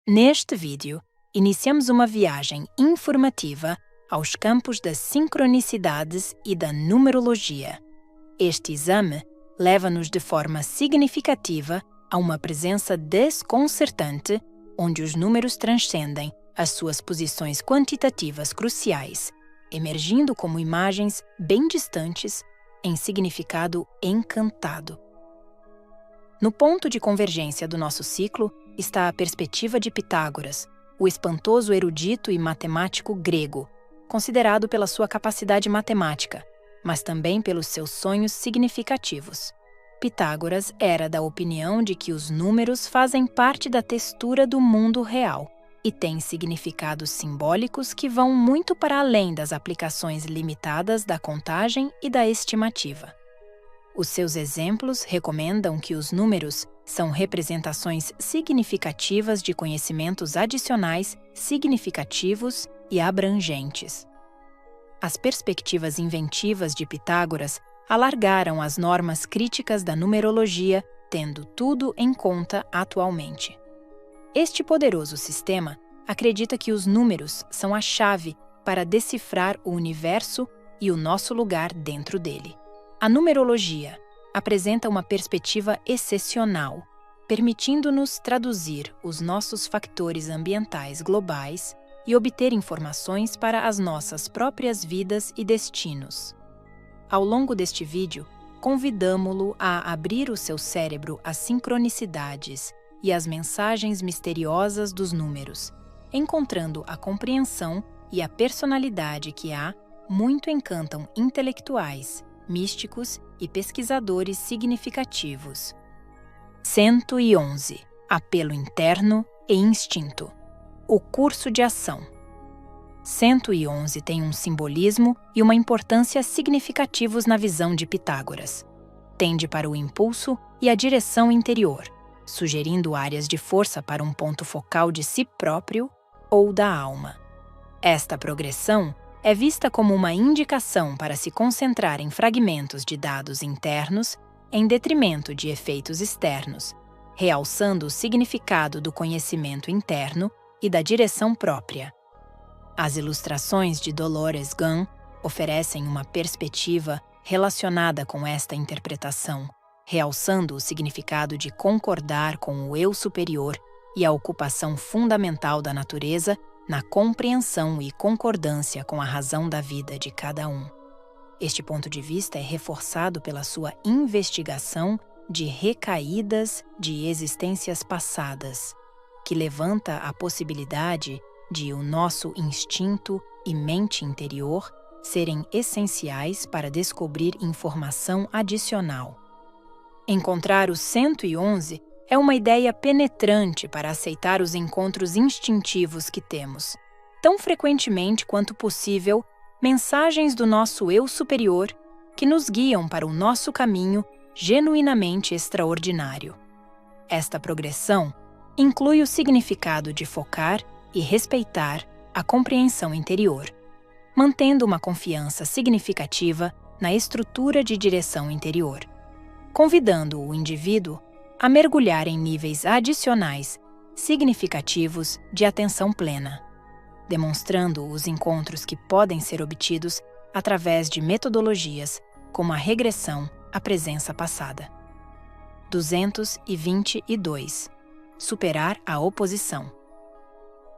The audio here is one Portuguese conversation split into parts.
Neste vídeo, iniciamos uma viagem informativa aos campos das sincronicidades e da numerologia. Este exame leva-nos de forma significativa a uma presença desconcertante, onde os números transcendem as suas posições quantitativas cruciais, emergindo como imagens bem distantes em significado encantado. No ponto de convergência do nosso ciclo está a perspectiva de Pitágoras, o espantoso erudito e matemático grego, considerado pela sua capacidade matemática, mas também pelos seus sonhos significativos. Pitágoras era da opinião de que os números fazem parte da textura do mundo real e têm significados simbólicos que vão muito para além das aplicações limitadas da contagem e da estimativa. Os seus exemplos recomendam que os números são representações significativas de conhecimentos adicionais, significativos e abrangentes. As perspectivas inventivas de Pitágoras alargaram as normas críticas da numerologia, tendo tudo em conta atualmente. Este poderoso sistema acredita que os números são a chave para decifrar o universo e o nosso lugar dentro dele. A numerologia apresenta uma perspectiva excepcional, permitindo-nos traduzir os nossos factores ambientais globais e obter informações para as nossas próprias vidas e destinos. Ao longo deste vídeo, convidamo-lo a abrir o seu cérebro às sincronicidades e às mensagens misteriosas dos números, encontrando a compreensão e a personalidade que muito encantam intelectuais, místicos e pesquisadores significativos. 111. Apelo interno e instinto. O curso de ação. 111 tem um simbolismo e uma importância significativos na visão de Pitágoras. Tende para o impulso e a direção interior, sugerindo áreas de força para um ponto focal de si próprio ou da alma. Esta progressão é vista como uma indicação para se concentrar em fragmentos de dados internos em detrimento de efeitos externos, realçando o significado do conhecimento interno e da direção própria. As ilustrações de Dolores Gunn oferecem uma perspectiva relacionada com esta interpretação, realçando o significado de concordar com o eu superior e a ocupação fundamental da natureza na compreensão e concordância com a razão da vida de cada um. Este ponto de vista é reforçado pela sua investigação de recaídas de existências passadas, que levanta a possibilidade de o nosso instinto e mente interior serem essenciais para descobrir informação adicional. Encontrar o 111 é uma ideia penetrante para aceitar os encontros instintivos que temos, tão frequentemente quanto possível, mensagens do nosso eu superior que nos guiam para o nosso caminho genuinamente extraordinário. Esta progressão inclui o significado de focar e respeitar a compreensão interior, mantendo uma confiança significativa na estrutura de direção interior, convidando o indivíduo a mergulhar em níveis adicionais significativos de atenção plena, demonstrando os encontros que podem ser obtidos através de metodologias como a regressão à presença passada. 222. Superar a oposição.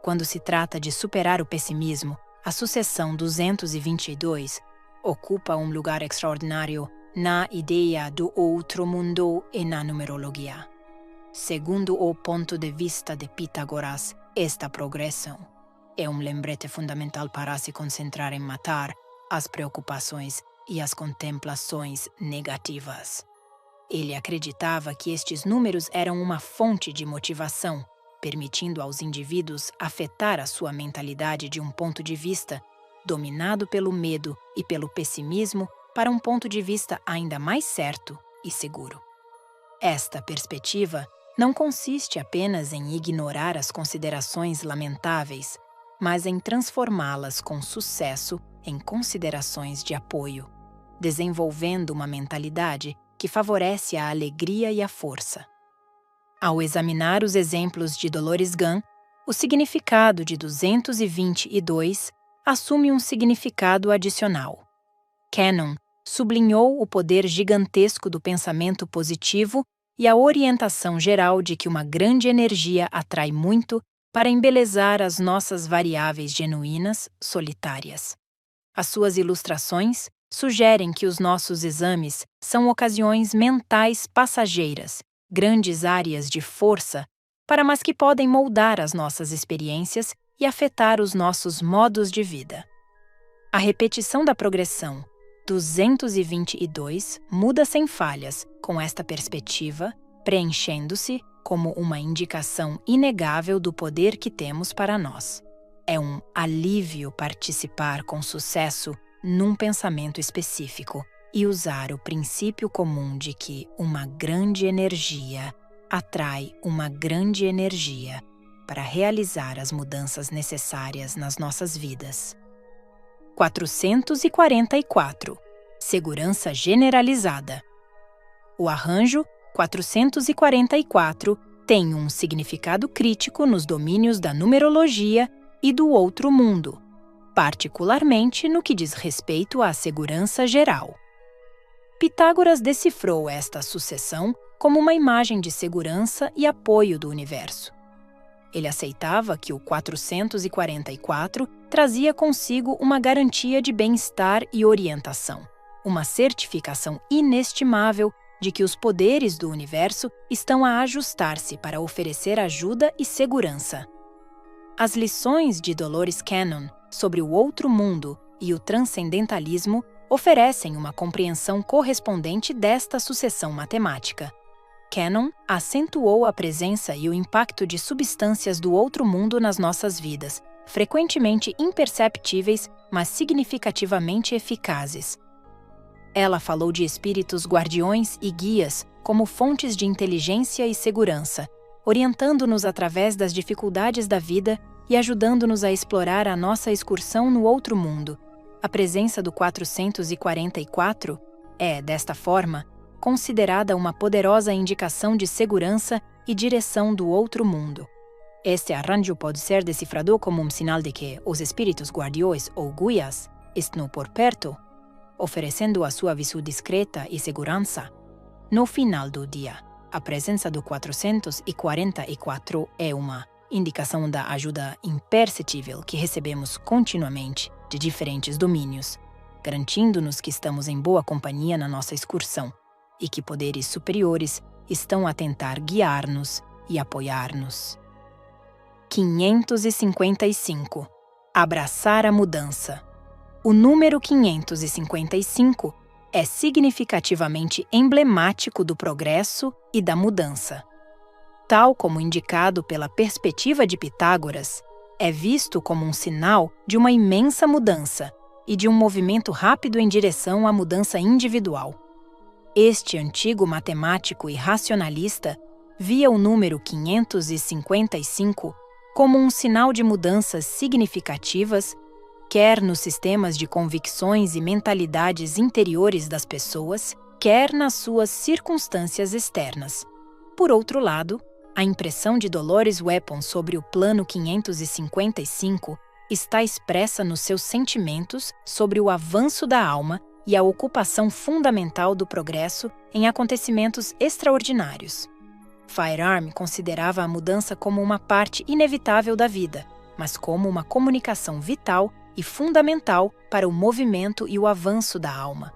Quando se trata de superar o pessimismo, a sucessão 222 ocupa um lugar extraordinário na ideia do outro mundo e na numerologia. Segundo o ponto de vista de Pitágoras, esta progressão é um lembrete fundamental para se concentrar em matar as preocupações e as contemplações negativas. Ele acreditava que estes números eram uma fonte de motivação, permitindo aos indivíduos afetar a sua mentalidade de um ponto de vista dominado pelo medo e pelo pessimismo para um ponto de vista ainda mais certo e seguro. Esta perspectiva não consiste apenas em ignorar as considerações lamentáveis, mas em transformá-las com sucesso em considerações de apoio, desenvolvendo uma mentalidade que favorece a alegria e a força. Ao examinar os exemplos de Dolores Gunn, O significado de 222 assume um significado adicional. Cannon sublinhou o poder gigantesco do pensamento positivo e a orientação geral de que uma grande energia atrai muito para embelezar as nossas variáveis genuínas solitárias. As suas ilustrações sugerem que os nossos exames são ocasiões mentais passageiras, grandes áreas de força, mas que podem moldar as nossas experiências e afetar os nossos modos de vida. A repetição da progressão 222 muda sem falhas com esta perspectiva, preenchendo-se como uma indicação inegável do poder que temos para nós. É um alívio participar com sucesso num pensamento específico e usar o princípio comum de que uma grande energia atrai uma grande energia para realizar as mudanças necessárias nas nossas vidas. 444. Segurança generalizada. O arranjo 444 tem um significado crítico nos domínios da numerologia e do outro mundo, particularmente no que diz respeito à segurança geral. Pitágoras decifrou esta sucessão como uma imagem de segurança e apoio do universo. Ele aceitava que o 444 trazia consigo uma garantia de bem-estar e orientação, uma certificação inestimável de que os poderes do universo estão a ajustar-se para oferecer ajuda e segurança. As lições de Dolores Cannon sobre o outro mundo e o transcendentalismo oferecem uma compreensão correspondente desta sucessão matemática. Cannon acentuou a presença e o impacto de substâncias do outro mundo nas nossas vidas, frequentemente imperceptíveis, mas significativamente eficazes. Ela falou de espíritos guardiões e guias como fontes de inteligência e segurança, orientando-nos através das dificuldades da vida e ajudando-nos a explorar a nossa excursão no outro mundo. A presença do 444 é, desta forma, considerada uma poderosa indicação de segurança e direção do outro mundo. Este arranjo pode ser decifrado como um sinal de que os espíritos guardiões ou guias estão por perto, oferecendo a sua visão discreta e segurança. No final do dia, a presença do 444 é uma indicação da ajuda imperceptível que recebemos continuamente de diferentes domínios, garantindo-nos que estamos em boa companhia na nossa excursão e que poderes superiores estão a tentar guiar-nos e apoiar-nos. 555. Abraçar a mudança. O número 555 é significativamente emblemático do progresso e da mudança. Tal como indicado pela perspectiva de Pitágoras, é visto como um sinal de uma imensa mudança e de um movimento rápido em direção à mudança individual. Este antigo matemático e racionalista via o número 555 como um sinal de mudanças significativas, quer nos sistemas de convicções e mentalidades interiores das pessoas, quer nas suas circunstâncias externas. Por outro lado, a impressão de Dolores Weapon sobre o plano 555 está expressa nos seus sentimentos sobre o avanço da alma e a ocupação fundamental do progresso em acontecimentos extraordinários. Firearm considerava a mudança como uma parte inevitável da vida, mas como uma comunicação vital e fundamental para o movimento e o avanço da alma.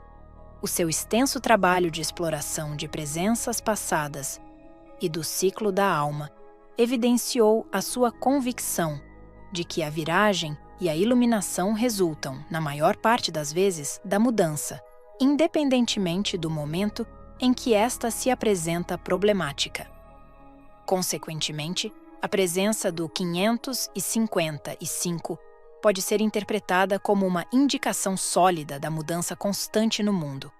O seu extenso trabalho de exploração de presenças passadas e do ciclo da alma evidenciou a sua convicção de que a viragem e a iluminação resultam, na maior parte das vezes, da mudança, independentemente do momento em que esta se apresenta problemática. Consequentemente, a presença do 555 pode ser interpretada como uma indicação sólida da mudança constante no mundo.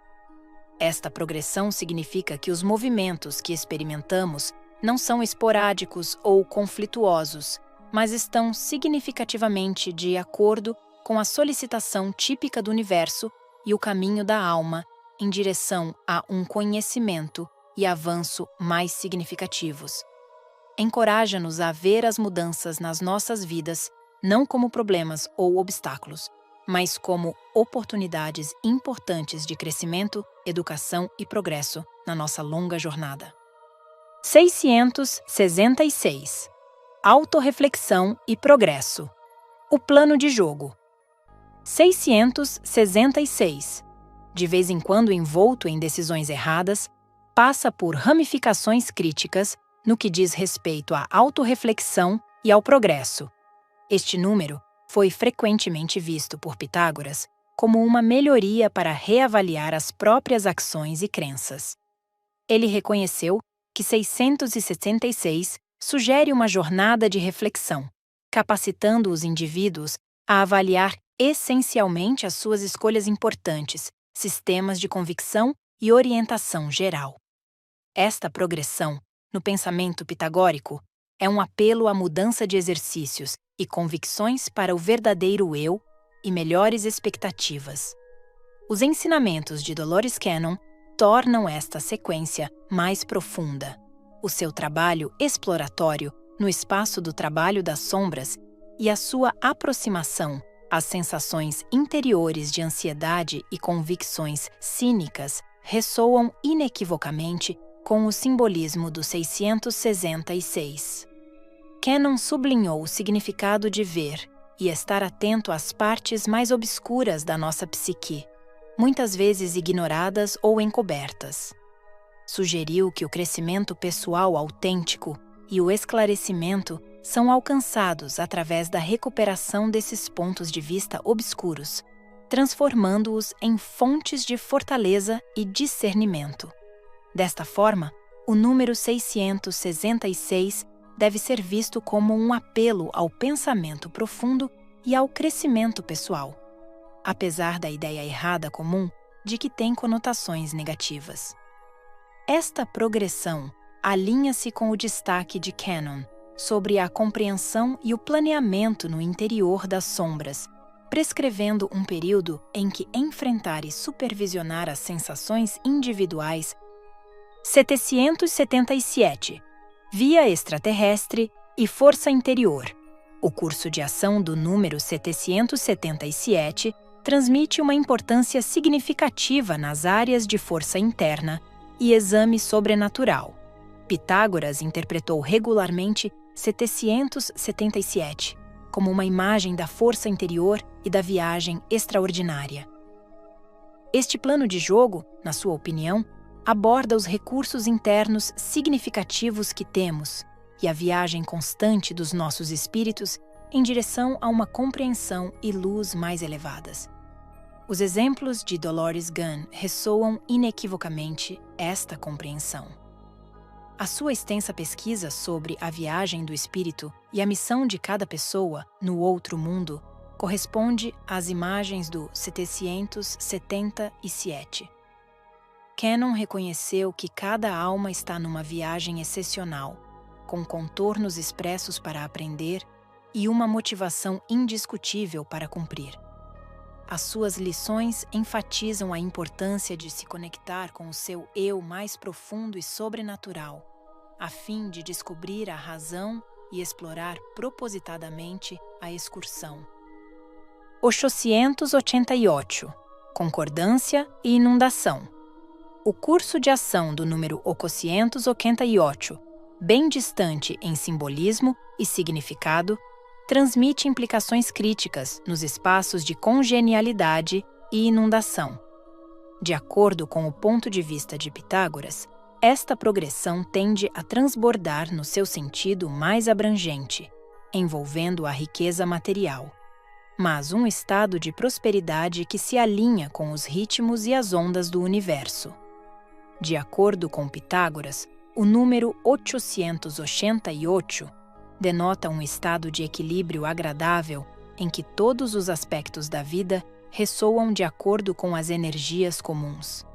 Esta progressão significa que os movimentos que experimentamos não são esporádicos ou conflituosos, mas estão significativamente de acordo com a solicitação típica do universo e o caminho da alma em direção a um conhecimento e avanço mais significativos. encoraja-nos a ver as mudanças nas nossas vidas não como problemas ou obstáculos, mas como oportunidades importantes de crescimento, educação e progresso na nossa longa jornada. 666. Autorreflexão e progresso. O plano de jogo. 666. De vez em quando envolto em decisões erradas, passa por ramificações críticas no que diz respeito à autorreflexão e ao progresso. Este número foi frequentemente visto por Pitágoras como uma melhoria para reavaliar as próprias ações e crenças. Ele reconheceu que 666 sugere uma jornada de reflexão, capacitando os indivíduos a avaliar essencialmente as suas escolhas importantes, sistemas de convicção e orientação geral. Esta progressão, no pensamento pitagórico, é um apelo à mudança de exercícios e convicções para o verdadeiro eu e melhores expectativas. Os ensinamentos de Dolores Cannon tornam esta sequência mais profunda. O seu trabalho exploratório no espaço do trabalho das sombras e a sua aproximação às sensações interiores de ansiedade e convicções cínicas ressoam inequivocamente com o simbolismo do 666. Cannon sublinhou o significado de ver e estar atento às partes mais obscuras da nossa psique, muitas vezes ignoradas ou encobertas. Sugeriu que o crescimento pessoal autêntico e o esclarecimento são alcançados através da recuperação desses pontos de vista obscuros, transformando-os em fontes de fortaleza e discernimento. Desta forma, o número 666 deve ser visto como um apelo ao pensamento profundo e ao crescimento pessoal, apesar da ideia errada comum de que tem conotações negativas. Esta progressão alinha-se com o destaque de Cannon sobre a compreensão e o planeamento no interior das sombras, prescrevendo um período em que enfrentar e supervisionar as sensações individuais. 777. Via extraterrestre e força interior. O curso de ação do número 777 transmite uma importância significativa nas áreas de força interna e exame sobrenatural. Pitágoras interpretou regularmente 777 como uma imagem da força interior e da viagem extraordinária. Este plano de jogo, na sua opinião, aborda os recursos internos significativos que temos e a viagem constante dos nossos espíritos em direção a uma compreensão e luz mais elevadas. Os exemplos de Dolores Gunn ressoam inequivocamente esta compreensão. A sua extensa pesquisa sobre a viagem do espírito e a missão de cada pessoa no outro mundo corresponde às imagens do 777. Cannon reconheceu que cada alma está numa viagem excepcional, com contornos expressos para aprender e uma motivação indiscutível para cumprir. As suas lições enfatizam a importância de se conectar com o seu eu mais profundo e sobrenatural, a fim de descobrir a razão e explorar propositadamente a excursão. 888. Concordância e inundação. O curso de ação do número 888, bem distante em simbolismo e significado, transmite implicações críticas nos espaços de congenialidade e inundação. De acordo com o ponto de vista de Pitágoras, esta progressão tende a transbordar no seu sentido mais abrangente, envolvendo a riqueza material, mas um estado de prosperidade que se alinha com os ritmos e as ondas do universo. De acordo com Pitágoras, o número 888 denota um estado de equilíbrio agradável em que todos os aspectos da vida ressoam de acordo com as energias comuns.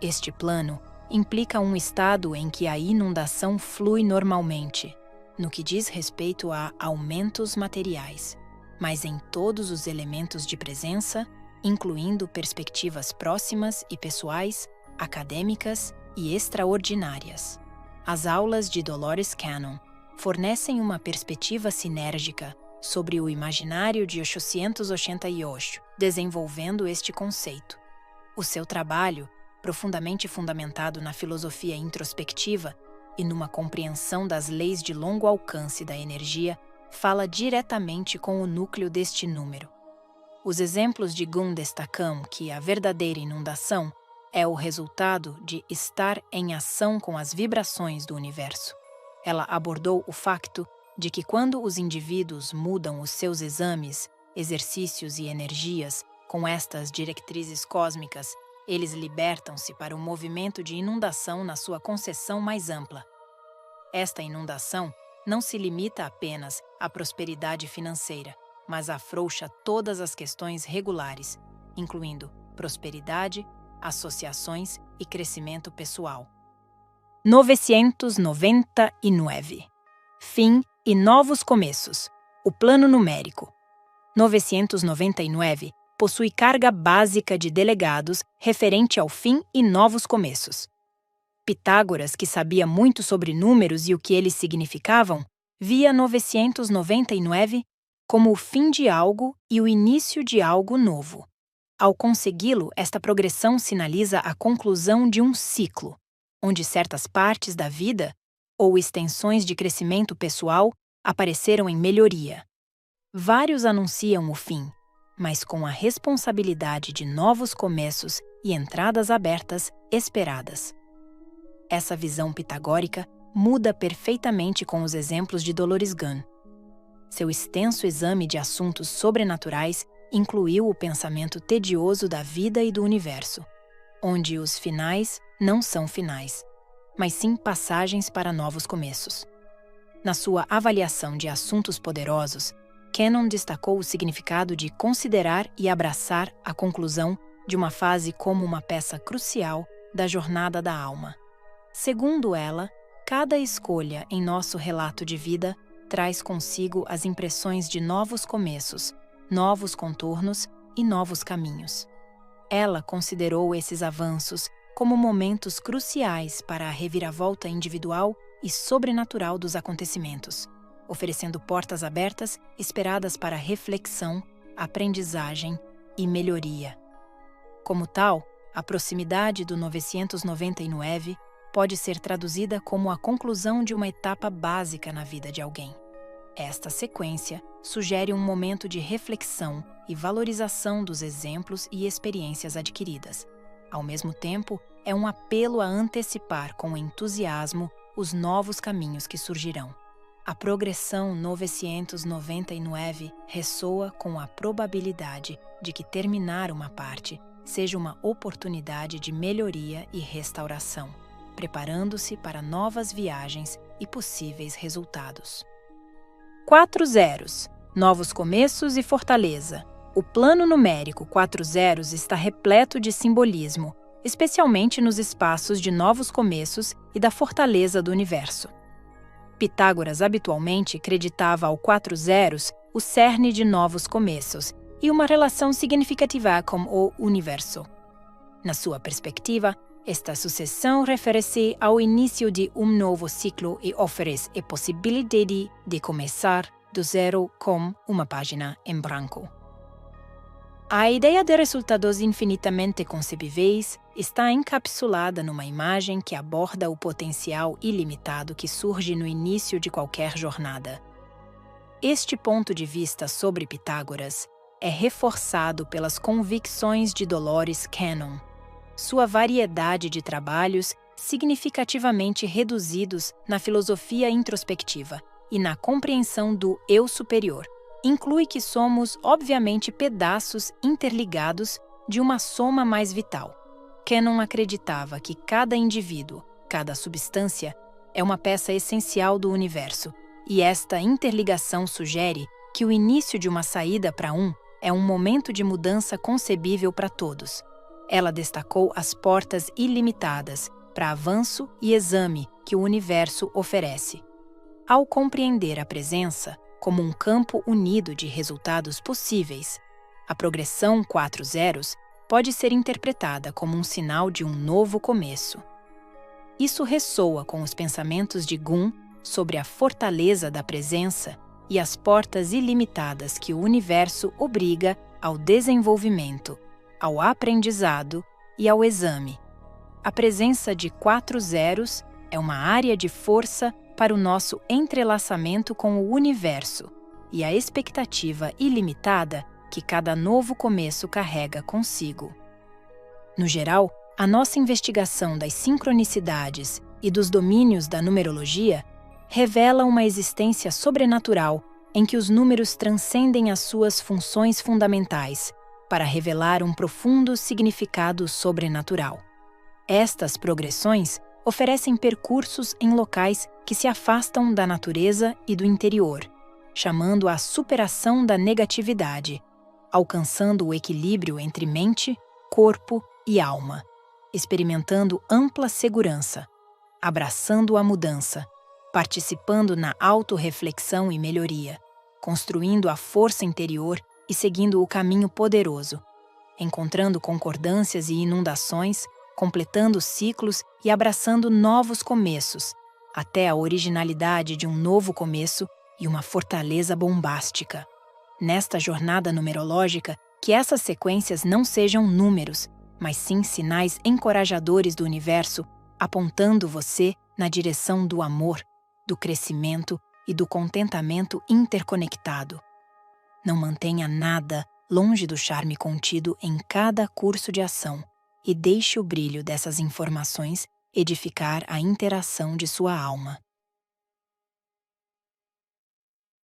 Este plano implica um estado em que a inundação flui normalmente, no que diz respeito a aumentos materiais, mas em todos os elementos de presença, incluindo perspectivas próximas e pessoais, acadêmicas e extraordinárias. As aulas de Dolores Cannon fornecem uma perspectiva sinérgica sobre o imaginário de 888, desenvolvendo este conceito. O seu trabalho, profundamente fundamentado na filosofia introspectiva e numa compreensão das leis de longo alcance da energia, fala diretamente com o núcleo deste número. Os exemplos de Gun destacam que a verdadeira inundação é o resultado de estar em ação com as vibrações do universo. Ela abordou o facto de que quando os indivíduos mudam os seus exames, exercícios e energias com estas diretrizes cósmicas, eles libertam-se para um movimento de inundação na sua concepção mais ampla. Esta inundação não se limita apenas à prosperidade financeira, mas afrouxa todas as questões regulares, incluindo prosperidade, associações e crescimento pessoal. 999. Fim e novos começos. O plano numérico. 999 possui carga básica de delegados referente ao fim e novos começos. Pitágoras, que sabia muito sobre números e o que eles significavam, via 999 como o fim de algo e o início de algo novo. Ao consegui-lo, esta progressão sinaliza a conclusão de um ciclo, onde certas partes da vida ou extensões de crescimento pessoal apareceram em melhoria. Vários anunciam o fim, mas com a responsabilidade de novos começos e entradas abertas esperadas. Essa visão pitagórica muda perfeitamente com os exemplos de Dolores Gunn. Seu extenso exame de assuntos sobrenaturais incluiu o pensamento tedioso da vida e do universo, onde os finais não são finais, mas sim passagens para novos começos. Na sua avaliação de assuntos poderosos, Cannon destacou o significado de considerar e abraçar a conclusão de uma fase como uma peça crucial da jornada da alma. Segundo ela, cada escolha em nosso relato de vida traz consigo as impressões de novos começos, novos contornos e novos caminhos. Ela considerou esses avanços como momentos cruciais para a reviravolta individual e sobrenatural dos acontecimentos, oferecendo portas abertas esperadas para reflexão, aprendizagem e melhoria. Como tal, a proximidade do 999 pode ser traduzida como a conclusão de uma etapa básica na vida de alguém. Esta sequência sugere um momento de reflexão e valorização dos exemplos e experiências adquiridas. Ao mesmo tempo, é um apelo a antecipar com entusiasmo os novos caminhos que surgirão. A progressão 999 ressoa com a probabilidade de que terminar uma parte seja uma oportunidade de melhoria e restauração, preparando-se para novas viagens e possíveis resultados. 4 zeros. Novos começos e fortaleza. O plano numérico 4 zeros está repleto de simbolismo, especialmente nos espaços de novos começos e da fortaleza do universo. Pitágoras habitualmente acreditava ao 4 zeros o cerne de novos começos e uma relação significativa com o universo. Na sua perspectiva, esta sucessão refere-se ao início de um novo ciclo e oferece a possibilidade de começar do zero com uma página em branco. A ideia de resultados infinitamente concebíveis está encapsulada numa imagem que aborda o potencial ilimitado que surge no início de qualquer jornada. Este ponto de vista sobre Pitágoras é reforçado pelas convicções de Dolores Cannon. Sua variedade de trabalhos significativamente reduzidos na filosofia introspectiva e na compreensão do eu superior inclui que somos, obviamente, pedaços interligados de uma soma mais vital. Cannon acreditava que cada indivíduo, cada substância, é uma peça essencial do universo, e esta interligação sugere que o início de uma saída para é um momento de mudança concebível para todos. Ela destacou as portas ilimitadas para avanço e exame que o universo oferece. Ao compreender a presença como um campo unido de resultados possíveis, a progressão 4 zeros pode ser interpretada como um sinal de um novo começo. Isso ressoa com os pensamentos de Gunn sobre a fortaleza da presença e as portas ilimitadas que o universo obriga ao desenvolvimento, ao aprendizado e ao exame. A presença de 4 zeros é uma área de força para o nosso entrelaçamento com o universo e a expectativa ilimitada que cada novo começo carrega consigo. No geral, a nossa investigação das sincronicidades e dos domínios da numerologia revela uma existência sobrenatural em que os números transcendem as suas funções fundamentais para revelar um profundo significado sobrenatural. Estas progressões oferecem percursos em locais que se afastam da natureza e do interior, chamando a superação da negatividade, alcançando o equilíbrio entre mente, corpo e alma, experimentando ampla segurança, abraçando a mudança, participando na autorreflexão e melhoria, construindo a força interior e seguindo o caminho poderoso, encontrando concordâncias e inundações, completando ciclos e abraçando novos começos, até a originalidade de um novo começo e uma fortaleza bombástica. Nesta jornada numerológica, que essas sequências não sejam números, mas sim sinais encorajadores do universo, apontando você na direção do amor, do crescimento e do contentamento interconectado. Não mantenha nada longe do charme contido em cada curso de ação e deixe o brilho dessas informações edificar a interação de sua alma.